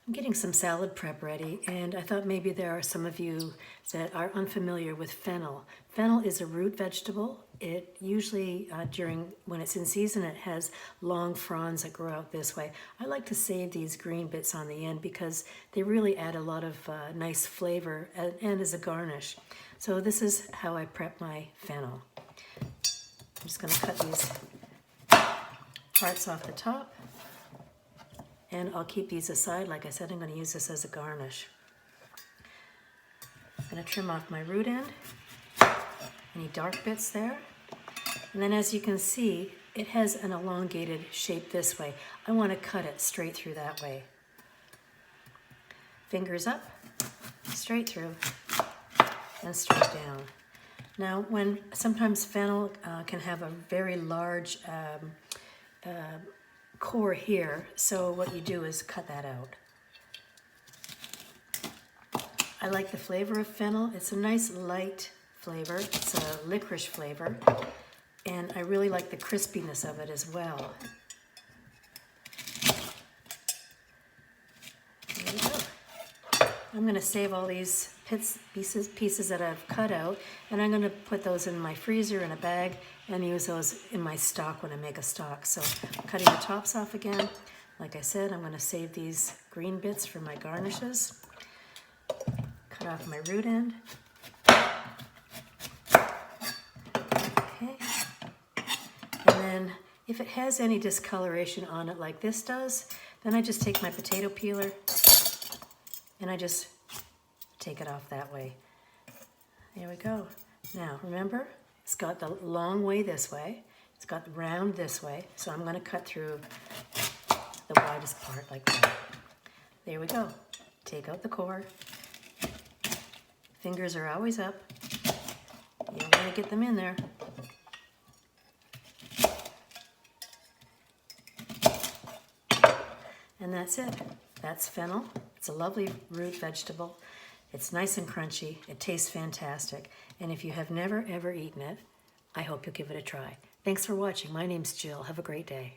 I'm getting some salad prep ready, and I thought maybe there are some of you that are unfamiliar with fennel. Fennel is a root vegetable. It usually, when it's in season, it has long fronds that grow out this way. I like to save these green bits on the end because they really add a lot of nice flavor and as a garnish. So this is how I prep my fennel. I'm just going to cut these parts off the top. And I'll keep these aside. Like I said, I'm going to use this as a garnish. I'm going to trim off my root end, any dark bits there. And then as you can see, it has an elongated shape this way. I want to cut it straight through that way. Fingers up, straight through, and straight down. Now, sometimes fennel can have a very large core here, so what you do is cut that out. I like the flavor of fennel. It's a nice light flavor. It's a licorice flavor, and I really like the crispiness of it as well. There we go. I'm going to save all these pieces that I've cut out, and I'm going to put those in my freezer in a bag and use those in my stock when I make a stock. So I'm cutting the tops off again. Like I said, I'm going to save these green bits for my garnishes. Cut off my root end. Okay. And then if it has any discoloration on it like this does, then I just take my potato peeler and I just take it off that way. There we go. Now, remember, it's got the long way this way. It's got the round this way. So I'm going to cut through the widest part like that. There we go. Take out the core. Fingers are always up. You don't want to get them in there. And that's it. That's fennel. It's a lovely root vegetable. It's nice and crunchy. It tastes fantastic. And if you have never, ever eaten it, I hope you'll give it a try. Thanks for watching. My name's Jill. Have a great day.